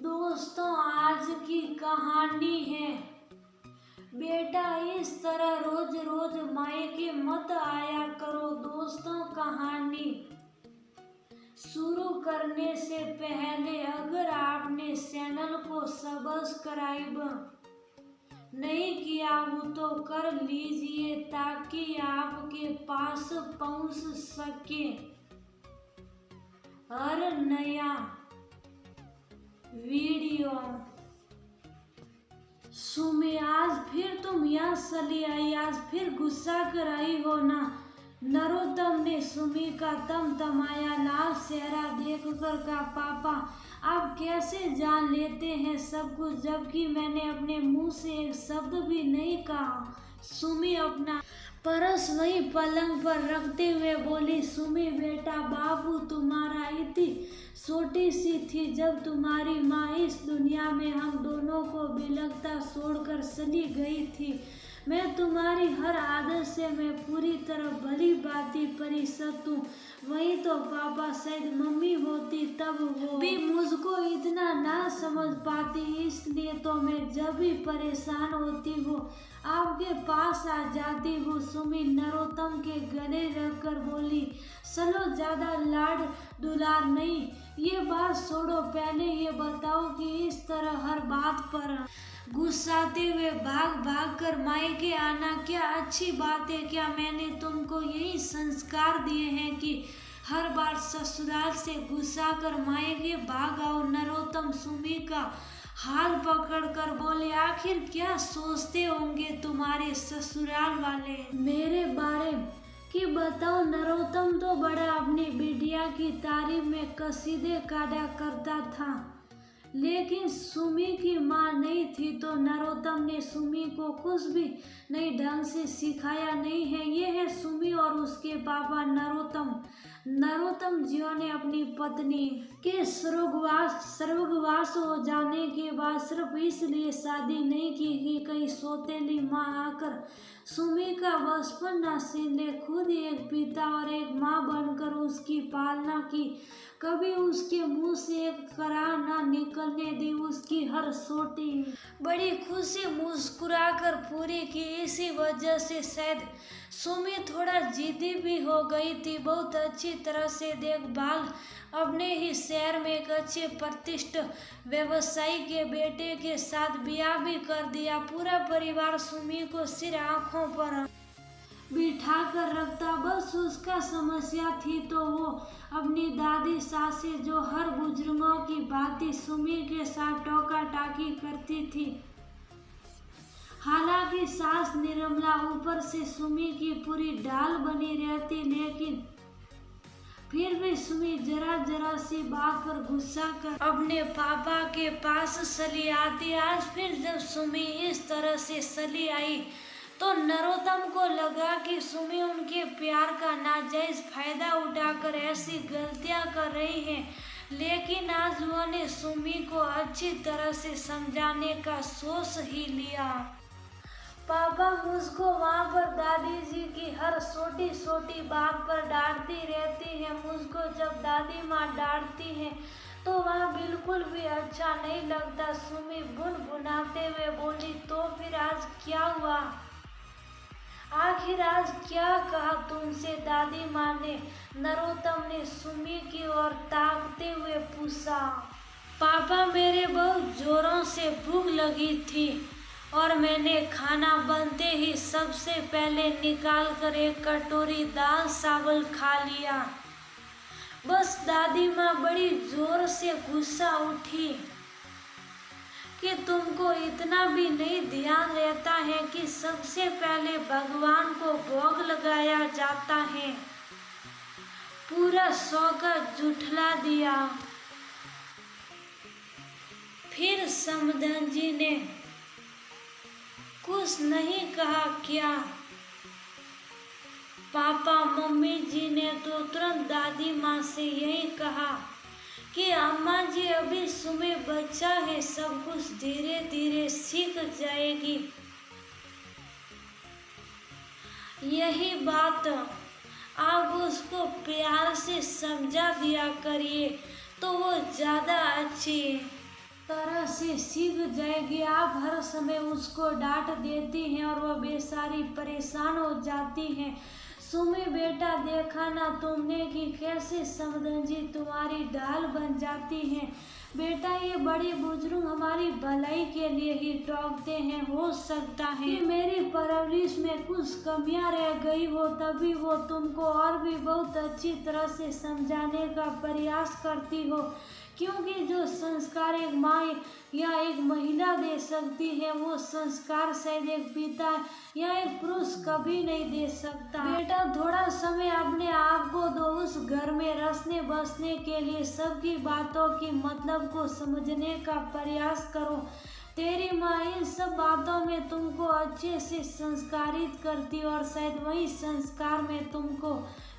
दोस्तों, आज की कहानी है। बेटा, इस तरह रोज रोज मायके मत आया करो। दोस्तों, कहानी शुरू करने से पहले अगर आपने चैनल को सब्सक्राइब नहीं किया हो तो कर लीजिए ताकि आपके पास पहुंच सके हर नया वीडियो। सुमी, आज फिर तुम यहाँ चली आई, आज फिर गुस्सा कर आई हो ना। नरोत्तम ने सुमी का तमतमाया लाल चेहरा देखकर कहा, पापा आप कैसे जान लेते हैं सब कुछ, जबकि मैंने अपने मुंह से एक शब्द भी नहीं कहा। सुमी अपना परस वही पलंग पर रखते हुए बोली, सुमी बेटा, बाबू तुम्हारा इतनी छोटी सी थी जब तुम्हारी माँ इस दुनिया में हम दोनों को बिलखता छोड़कर चली गई थी। मैं तुम्हारी हर आदत से मैं पूरी तरह भली भांति परिचित हूँ। वही तो पापा, शायद मम्मी होती तब वो भी मुझको इतना ना समझ पाती, इसलिए तो मैं जब भी परेशान होती हूँ आपके पास आ जाती हूँ। सुमी नरोत्तम के गले रखकर बोली, चलो ज्यादा लाड दुलार नहीं, ये बात छोड़ो, पहले ये बताओ कि इस तरह हर बात पर गुस्साते हुए भाग भाग कर मायके आना क्या अच्छी बात है? क्या मैंने तुमको यही संस्कार दिए हैं कि हर बार ससुराल से गुस्सा कर मायके भाग आओ? नरोत्तम सुमी का हाल पकड़ कर बोले, आखिर क्या सोचते होंगे तुम्हारे ससुराल वाले मेरे बारे कि बताओ। नरोत्तम तो बड़ा अपनी बिटिया की तारीफ में कसीदे काटा करता था, लेकिन सुमी की माँ नहीं थी तो नरोत्तम ने सुमी को कुछ भी नहीं ढंग से सिखाया नहीं है। ये है सुमी और उसके पापा नरोत्तम जियो ने अपनी पत्नी के स्वर्गवास हो जाने के बाद सिर्फ इसलिए शादी नहीं की कि कहीं सौतेली माँ आकर सुमी का बचपन न छीन ले। खुद एक पिता और एक माँ बनकर उसकी पालना की, कभी उसके मुंह से एक कराह न निकलने दी, उसकी हर छोटी बड़ी खुशी मुस्कुराकर पूरी की। इसी वजह से शायद सुमी थोड़ा जिद्दी भी हो गई थी। बहुत अच्छी तरह से देखभाल, अपने ही शहर में एक अच्छे प्रतिष्ठित व्यवसायी के बेटे के साथ ब्याह भी कर दिया। पूरा परिवार सुमी को सिर आंखों पर बिठा कर रखता, बस उसका समस्या थी तो वो अपनी दादी सासे जो हर बुजुर्गों की भांति सुमी के साथ टोका टाकी करती थी। हालांकि सास निर्मला ऊपर से सुमी की पूरी ढाल बनी रहती, लेकिन फिर भी सुमी जरा जरा सी बात पर गुस्सा कर अपने पापा के पास चली आती। आज फिर जब सुमी इस तरह से चली आई तो नरोत्तम को लगा कि सुमी उनके प्यार का नाजायज फायदा उठाकर ऐसी गलतियां कर रही है, लेकिन आज उन्होंने सुमी को अच्छी तरह से समझाने का सोच ही लिया। पापा मुझको वहाँ पर दादी जी की हर छोटी छोटी बात पर डांटती रहती है। मुझको जब दादी माँ डांटती है तो वहाँ बिल्कुल भी अच्छा नहीं लगता। सुमी भुनभुनाते हुए बोली, तो फिर आज क्या हुआ? आखिर आज क्या कहा तुमसे दादी माँ ने? नरोत्तम ने सुमी की ओर ताकते हुए पूछा। पापा, मेरे बहुत जोरों से भूख लगी थी और मैंने खाना बनते ही सबसे पहले निकाल कर एक कटोरी दाल चावल खा लिया। बस दादी माँ बड़ी जोर से गुस्सा उठी कि तुमको इतना भी नहीं ध्यान रहता है कि सबसे पहले भगवान को भोग लगाया जाता है। पूरा सौगा जुठला दिया। फिर समधन जी ने कुछ नहीं कहा क्या? पापा मम्मी जी ने तो तुरंत दादी माँ से यही कहा कि अम्मा जी, अभी सुमी बच्चा है, सब कुछ धीरे धीरे सीख जाएगी। यही बात आप उसको प्यार से समझा दिया करिए तो वो ज्यादा अच्छी तरह से सीख जाएगी। आप हर समय उसको डांट देती हैं और वह बेचारी परेशान हो जाती है। सुमी बेटा, देखा ना तुमने कि कैसे समधन तुम्हारी ढाल बन जाती हैं। बेटा, ये बड़े बुजुर्ग हमारी भलाई के लिए ही टोकते हैं। हो सकता है कि मेरी परवरिश में कुछ कमियां रह गई हो, तभी वो तुमको और भी बहुत अच्छी तरह से समझाने का प्रयास करती हो, क्योंकि जो संस्कार एक माँ या एक महिला दे सकती है, वो संस्कार शायद एक पिता या एक पुरुष कभी नहीं दे सकता। बेटा, थोड़ा समय अपने आप को दो, उस घर में रसने बसने के लिए सबकी बातों की मतलब को समझने का प्रयास करो। तेरी माँ इन सब बातों में तुमको अच्छे से संस्कारित करती और शायद वही संस्कार में तुमको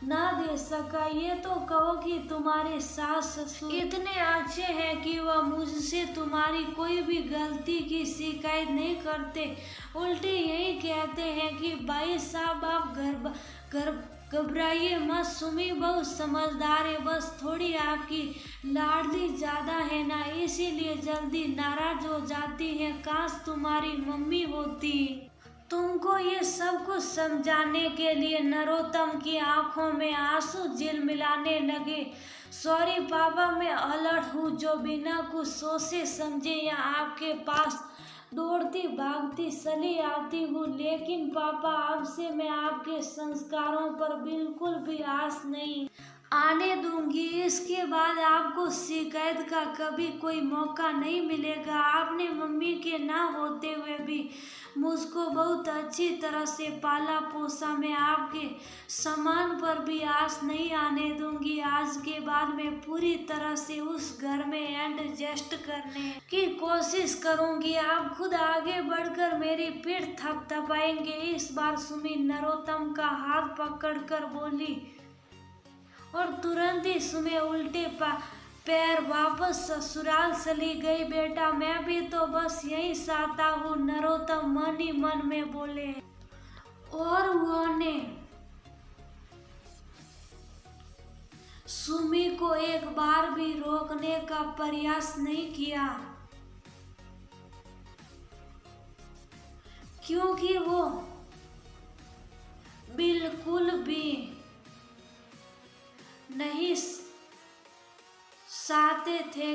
ना दे सका। ये तो कहो कि तुम्हारे सास ससुर इतने अच्छे हैं कि वह मुझसे तुम्हारी कोई भी गलती की शिकायत नहीं करते, उल्टे यही कहते हैं कि भाई साहब आप घर घबराइए मत, सुमी बहुत समझदार है, बस थोड़ी आपकी लाडली ज्यादा है ना, इसीलिए जल्दी नाराज हो जाती है। काश तुम्हारी मम्मी होती। तुमको ये सब कुछ समझाने के लिए नरोत्तम की आंखों में आंसू झिलमिलाने लगे। सॉरी पापा, मैं अलर्ट हूँ जो बिना कुछ सोचे समझे यहाँ आपके पास दौड़ती भागती चली आती हूँ, लेकिन पापा आपसे मैं आपके संस्कारों पर बिल्कुल भी आस नहीं आने दूंगी। इसके बाद आपको शिकायत का कभी कोई मौका नहीं मिलेगा। आपने मम्मी के ना होते हुए भी मुझको बहुत अच्छी तरह से पाला पोसा, मैं आपके सम्मान पर भी आस नहीं आने दूंगी। आज के बाद मैं पूरी तरह से उस घर में एडजस्ट करने की कोशिश करूंगी। आप खुद आगे बढ़कर मेरी पीठ थपथपाएंगे। इस बार सुमी नरोत्तम का हाथ पकड़कर बोली और तुरंत ही सुमी उल्टे पैर वापस ससुराल चली गई। बेटा, मैं भी तो बस यही चाहता हूँ, नरोत्तम मन ही मन में बोले और उन्होंने सुमी को एक बार भी रोकने का प्रयास नहीं किया, क्योंकि वो बिल्कुल भी नहीं चाहते थे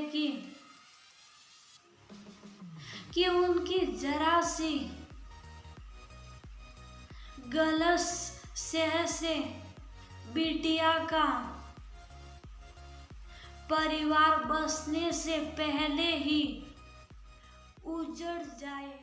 कि उनकी जरा सी गलत शहर से बिटिया का परिवार बसने से पहले ही उजड़ जाए।